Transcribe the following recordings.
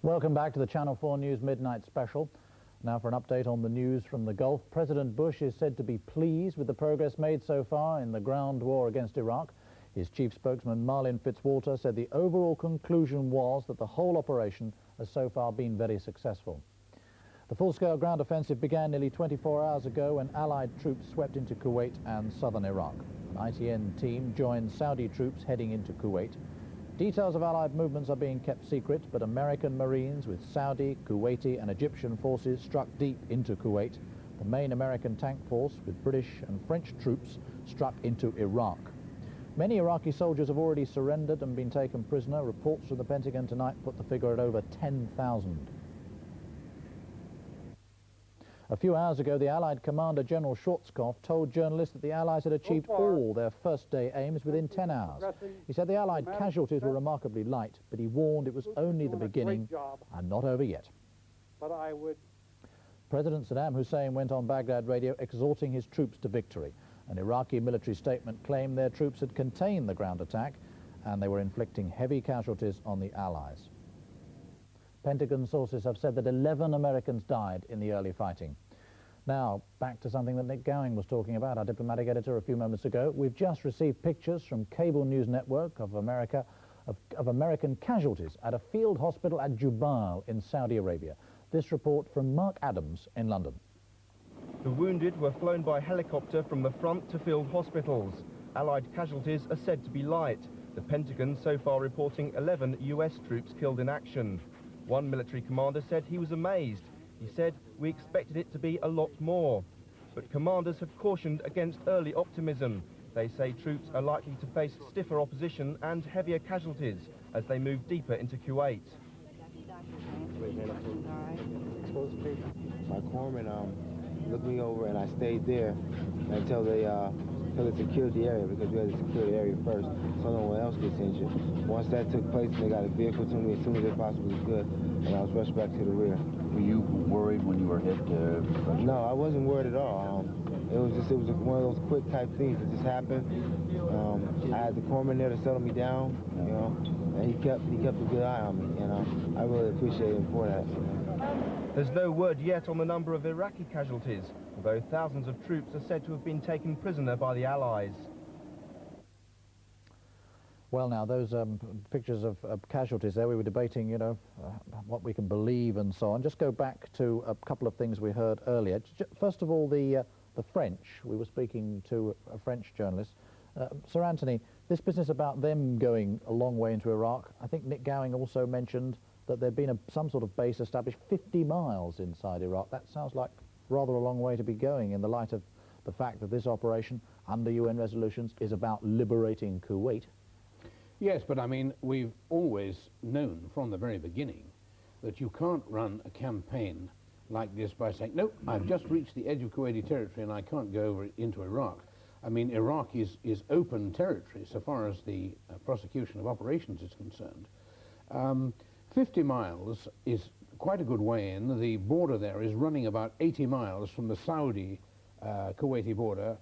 Welcome back to the Channel 4 News Midnight Special. Now for an update on the news from the Gulf. President Bush is said to be pleased with the progress made so far in the ground war against Iraq. His chief spokesman, Marlin Fitzwater, said the overall conclusion was that the whole operation has so far been very successful. The full-scale ground offensive began nearly 24 hours ago when Allied troops swept into Kuwait and southern Iraq. An ITN team joined Saudi troops heading into Kuwait. Details of Allied movements are being kept secret, but American Marines with Saudi, Kuwaiti and Egyptian forces struck deep into Kuwait. The main American tank force with British and French troops struck into Iraq. Many Iraqi soldiers have already surrendered and been taken prisoner. Reports from the Pentagon tonight put the figure at over 10,000. A few hours ago, the Allied Commander General Schwarzkopf told journalists that the Allies had achieved all their first-day aims within 10 hours. He said the Allied casualties were remarkably light, but he warned it was only the beginning and not over yet. President Saddam Hussein went on Baghdad radio exhorting his troops to victory. An Iraqi military statement claimed their troops had contained the ground attack and they were inflicting heavy casualties on the Allies. Pentagon sources have said that 11 Americans died in the early fighting. Now, back to something that Nick Gowing was talking about, our diplomatic editor, a few moments ago. We've just received pictures from Cable News Network of American casualties at a field hospital at Jubail in Saudi Arabia. This report from Mark Adams in London. The wounded were flown by helicopter from the front to field hospitals. Allied casualties are said to be light. The Pentagon so far reporting 11 US troops killed in action. One military commander said he was amazed. He said, "We expected it to be a lot more." But commanders have cautioned against early optimism. They say troops are likely to face stiffer opposition and heavier casualties as they move deeper into Kuwait. My corpsman looked me over and I stayed there until they secured the area, because we had to secure the area first so no one else gets injured. Once that took place, they got a vehicle to me as soon as they possibly could, and I was rushed back to the rear. Were you worried when you were hit? No, I wasn't worried at all. It was one of those quick type things that just happened. I had the corpsman there to settle me down, you know, and he kept a good eye on me, and I really appreciate him for that. There's no word yet on the number of Iraqi casualties, although thousands of troops are said to have been taken prisoner by the Allies. Well, now, those pictures of casualties there, we were debating, you know, what we can believe and so on. Just go back to a couple of things we heard earlier. First of all, the French. We were speaking to a French journalist. Sir Anthony, this business about them going a long way into Iraq, I think Nick Gowing also mentioned that there'd been some sort of base established 50 miles inside Iraq. That sounds like rather a long way to be going in the light of the fact that this operation, under UN resolutions, is about liberating Kuwait. Yes, but I mean, we've always known from the very beginning that you can't run a campaign like this by saying, no, I've just reached the edge of Kuwaiti territory and I can't go over into Iraq. I mean, Iraq is open territory so far as the prosecution of operations is concerned. 50 miles is quite a good way in. The border there is running about 80 miles from the Saudi Kuwaiti border,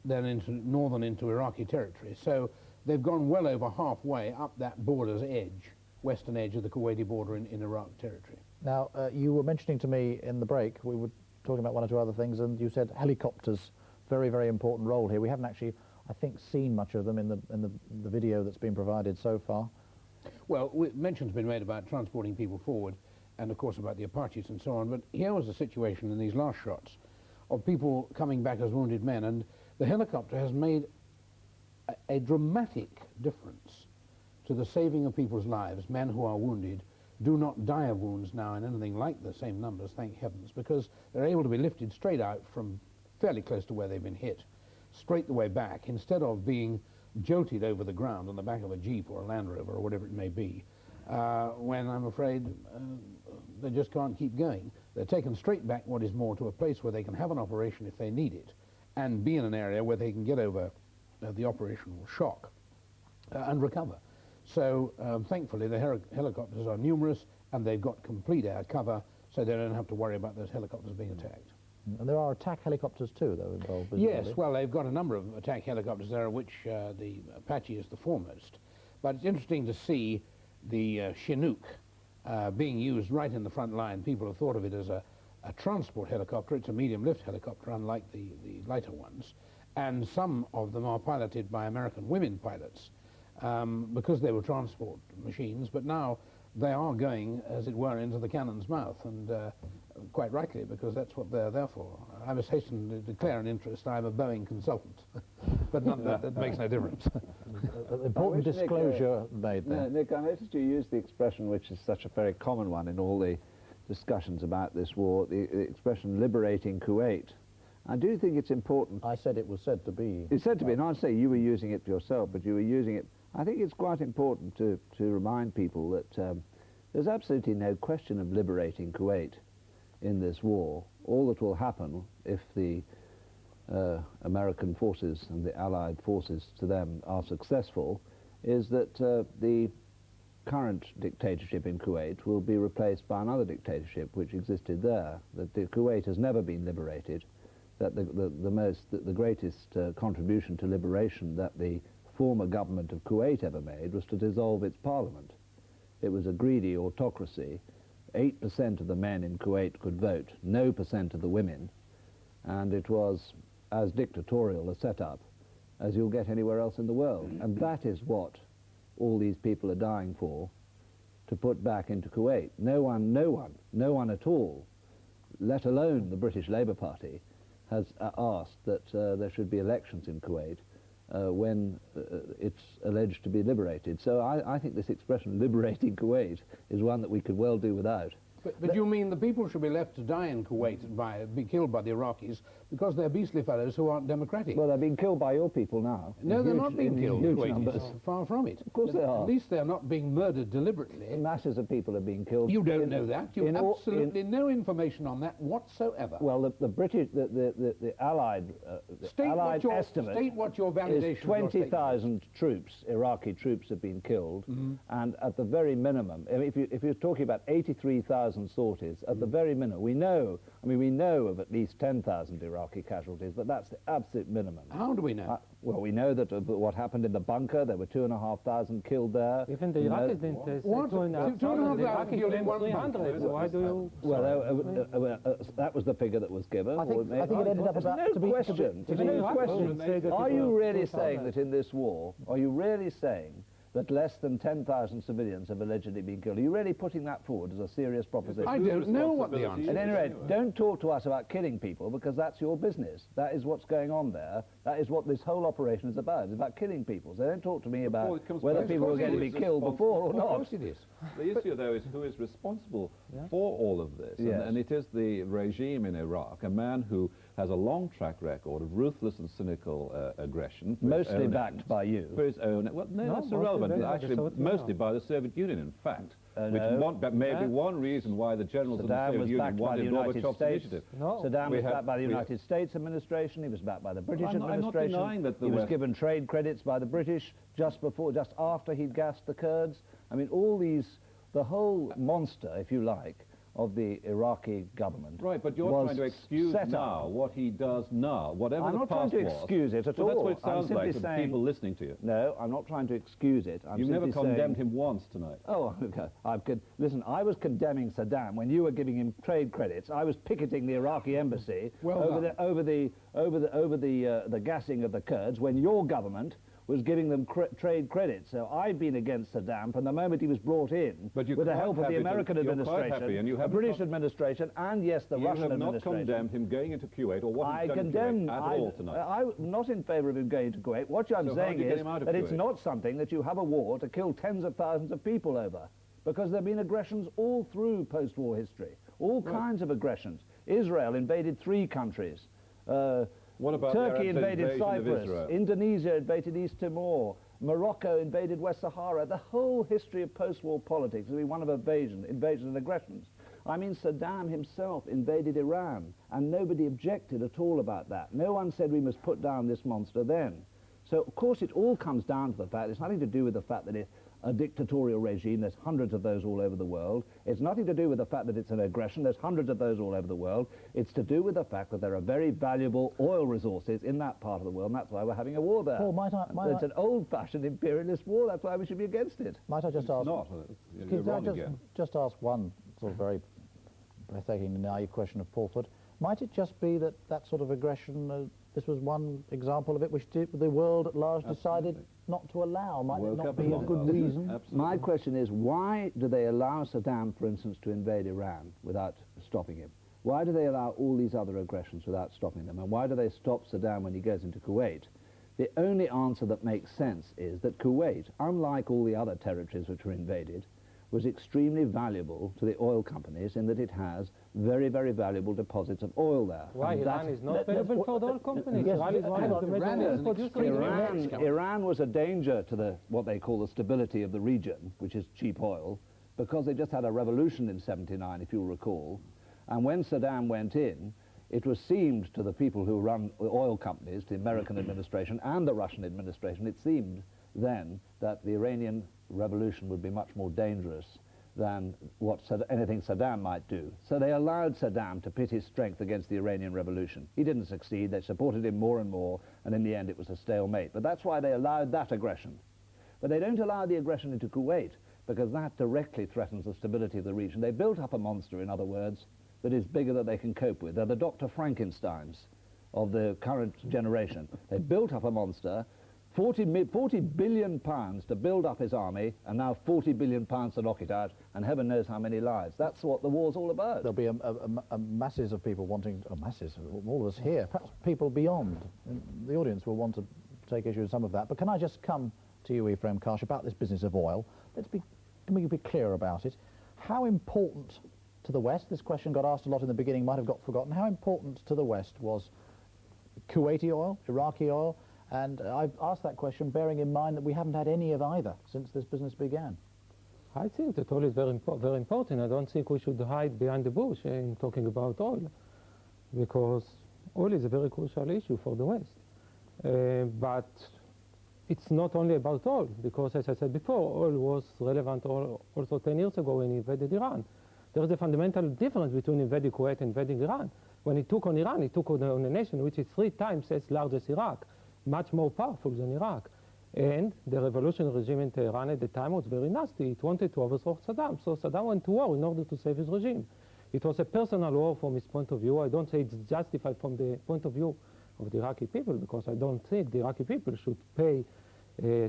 then into Iraqi territory. So they've gone well over halfway up that border's edge, western edge of the Kuwaiti border in Iraq territory. Now, you were mentioning to me in the break, we were talking about one or two other things, and you said helicopters, very, very important role here. We haven't actually, I think, seen much of them in the video that's been provided so far. Well, mention's been made about transporting people forward, and of course about the Apaches and so on, but here was the situation in these last shots of people coming back as wounded men, and the helicopter has made a dramatic difference to the saving of people's lives. Men who are wounded do not die of wounds now in anything like the same numbers, thank heavens, because they're able to be lifted straight out from fairly close to where they've been hit, straight the way back, instead of being jolted over the ground on the back of a Jeep or a Land Rover or whatever it may be, when I'm afraid they just can't keep going. They're taken straight back, what is more, to a place where they can have an operation if they need it, and be in an area where they can get over the operational shock and recover. So thankfully the helicopters are numerous and they've got complete air cover, so they don't have to worry about those helicopters being attacked. And there are attack helicopters too, though, involved. Yes, presumably. well, they've got a number of attack helicopters there, which the Apache is the foremost. But it's interesting to see the Chinook being used right in the front line. People have thought of it as a transport helicopter. It's a medium-lift helicopter, unlike the lighter ones. And some of them are piloted by American women pilots because they were transport machines. But now they are going, as it were, into the cannon's mouth, and quite rightly, because that's what they're there for. I must hasten to declare an interest. I'm a Boeing consultant, but that makes no difference. Important disclosure made there. Nick, I noticed you used the expression, which is such a very common one in all the discussions about this war, the expression liberating Kuwait. I do think it's important. I said it was said to be. It's said to be, and I'd say you were using it yourself, but you were using it. I think it's quite important to remind people that there's absolutely no question of liberating Kuwait in this war. All that will happen if the American forces and the Allied forces to them are successful is that the current dictatorship in Kuwait will be replaced by another dictatorship which existed there. That Kuwait has never been liberated, that the greatest contribution to liberation that the former government of Kuwait ever made was to dissolve its parliament. It was a greedy autocracy. 8% of the men in Kuwait could vote, no percent of the women, and it was as dictatorial a setup as you'll get anywhere else in the world. And that is what all these people are dying for, to put back into Kuwait. No one at all, let alone the British Labour Party, has asked that there should be elections in Kuwait when it's alleged to be liberated. So I think this expression, liberating Kuwait, is one that we could well do without. But you mean the people should be left to die in Kuwait, be killed by the Iraqis, because they're beastly fellows who aren't democratic? Well, they're being killed by your people now. No, they're not being killed, the huge numbers. Kuwaitis. Far from it. Of course they are. At least they're not being murdered deliberately. Masses of people are being killed. You don't know that. You have absolutely no information on that whatsoever. Well, the British, the Allied, estimate state what your validation is 20,000 troops, Iraqi troops, have been killed, and at the very minimum, I mean, if you're talking about 83,000 sorties, at the very minimum, we know of at least 10,000 Iraqi casualties, but that's the absolute minimum. How do we know? Well, we know that what happened in the bunker, there were 2,500 killed there. Even the Iraqis didn't say 2,500 killed in 300. Why do you... Well, that was the figure that was given. I think it ended up about... No question. Are you really saying that in this war, are you really saying that less than 10,000 civilians have allegedly been killed? Are you really putting that forward as a serious proposition? I don't know what the answer is. At any rate, don't talk to us about killing people, because that's your business. That is what's going on there. That is what this whole operation is about. It's about killing people. So don't talk to me about whether people are going to be killed before or not. Of course it is. The issue, though, is who is responsible for all of this. Yes. And it is the regime in Iraq, a man who has a long track record of ruthless and cynical aggression. Mostly backed by you. For his own... Well, no, that's irrelevant. Actually, mostly by the Soviet Union, in fact. Which may be one reason why the generals of the Soviet Union wanted Gorbachev's initiative. Saddam was backed by the United States administration, he was backed by the British administration. I'm not denying that he was given trade credits by the British just after he'd gassed the Kurds. I mean, all these, the whole monster, if you like, of the Iraqi government. Right, but you're trying to excuse now what he does now, whatever the past was. I'm not trying to excuse it at all. That's what it sounds like to the people listening to you. No, I'm not trying to excuse it. You've never condemned him once tonight. Oh, okay. Listen, I was condemning Saddam when you were giving him trade credits. I was picketing the Iraqi embassy over the gassing of the Kurds when your government was giving them trade credit. So I've been against Saddam from the moment he was brought in, with the help of the American administration, the British administration, and yes, the Russian administration. You have not condemned him going into Kuwait or what he's done in Kuwait at all tonight. I'm not in favour of him going to Kuwait. What I'm saying is that it's not something that you have a war to kill tens of thousands of people over, because there have been aggressions all through post-war history, all kinds of aggressions. Israel invaded 3 countries. What about Turkey invaded Cyprus, Indonesia invaded East Timor, Morocco invaded West Sahara. The whole history of post-war politics has been one of invasions and aggressions. I mean, Saddam himself invaded Iran, and nobody objected at all about that. No one said we must put down this monster then. So, of course, it all comes down to the fact, it's nothing to do with the fact that a dictatorial regime. There's hundreds of those all over the world. It's nothing to do with the fact that it's an aggression. There's hundreds of those all over the world. It's to do with the fact that there are very valuable oil resources in that part of the world, and that's why we're having a war there. Paul, it's an old-fashioned imperialist war. That's why we should be against it. Might I just ask... Not. Just ask one sort of very breathtaking naive question of Paul Foot. Might it just be that that sort of aggression, this was one example of it, which the world at large decided not to allow? Might it not be a good reason? Absolutely. My question is, why do they allow Saddam, for instance, to invade Iran without stopping him? Why do they allow all these other aggressions without stopping them? And why do they stop Saddam when he goes into Kuwait? The only answer that makes sense is that Kuwait, unlike all the other territories which were invaded, was extremely valuable to the oil companies in that it has very, very valuable deposits of oil there. Why? Iran is not valuable for the oil companies. Yes, Iran is one of the major oil producers. Iran was a danger to what they call the stability of the region, which is cheap oil, because they just had a revolution in '79, if you'll recall. And when Saddam went in, it was seemed to the people who run oil companies, the American administration and the Russian administration, it seemed then that the Iranian revolution would be much more dangerous than anything Saddam might do. So they allowed Saddam to pit his strength against the Iranian revolution. He didn't succeed. They supported him more and more, and in the end it was a stalemate. But that's why they allowed that aggression. But they don't allow the aggression into Kuwait, because that directly threatens the stability of the region. They built up a monster, in other words, that is bigger than they can cope with. They're the Dr. Frankensteins of the current generation. They built up a monster, 40 billion pounds to build up his army, and now 40 billion pounds to knock it out, and heaven knows how many lives. That's what the war's all about. There'll be a masses of people wanting, masses, all of us here, perhaps people beyond. The audience will want to take issue with some of that. But can I just come to you, Ephraim Karsh, about this business of oil? Can we be clear about it? How important to the West, this question got asked a lot in the beginning, might have got forgotten, how important to the West was Kuwaiti oil, Iraqi oil? And I've asked that question bearing in mind that we haven't had any of either since this business began. I think that oil is very important. I don't think we should hide behind the bush in talking about oil, because oil is a very crucial issue for the West. But it's not only about oil, because as I said before, oil was relevant also 10 years ago when he invaded Iran. There is a fundamental difference between invading Kuwait and invading Iran. When he took on Iran, he took on a nation which is 3 times as large as Iraq, much more powerful than Iraq. And the revolutionary regime in Tehran at the time was very nasty. It wanted to overthrow Saddam. So Saddam went to war in order to save his regime. It was a personal war from his point of view. I don't say it's justified from the point of view of the Iraqi people, because I don't think the Iraqi people should pay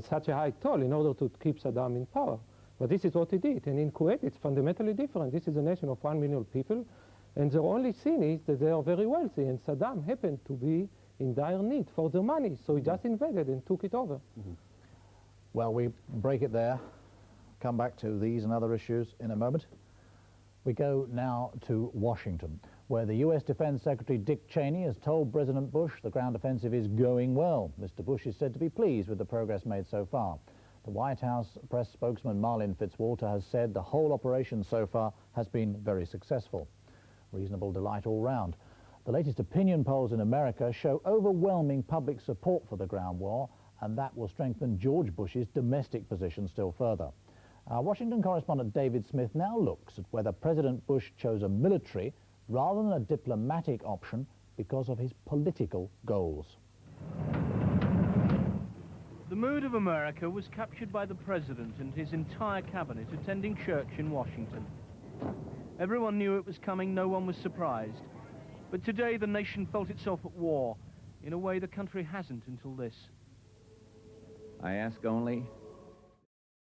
such a high toll in order to keep Saddam in power. But this is what he did. And in Kuwait, it's fundamentally different. This is a nation of 1 million people, and their only sin is that they are very wealthy, and Saddam happened to be in dire need for their money, so he just invaded and took it over. Mm-hmm. Well, we break it there, come back to these and other issues in a moment. We go now to Washington, where the US Defense Secretary Dick Cheney has told President Bush the ground offensive is going well. Mr. Bush is said to be pleased with the progress made so far. The White House press spokesman Marlin Fitzwater has said the whole operation so far has been very successful. Reasonable delight all round. The latest opinion polls in America show overwhelming public support for the ground war, and that will strengthen George Bush's domestic position still further. Our Washington correspondent David Smith now looks at whether President Bush chose a military rather than a diplomatic option because of his political goals. The mood of America was captured by the President and his entire cabinet attending church in Washington. Everyone knew it was coming, no one was surprised. But today the nation felt itself at war in a way the country hasn't until this. I ask only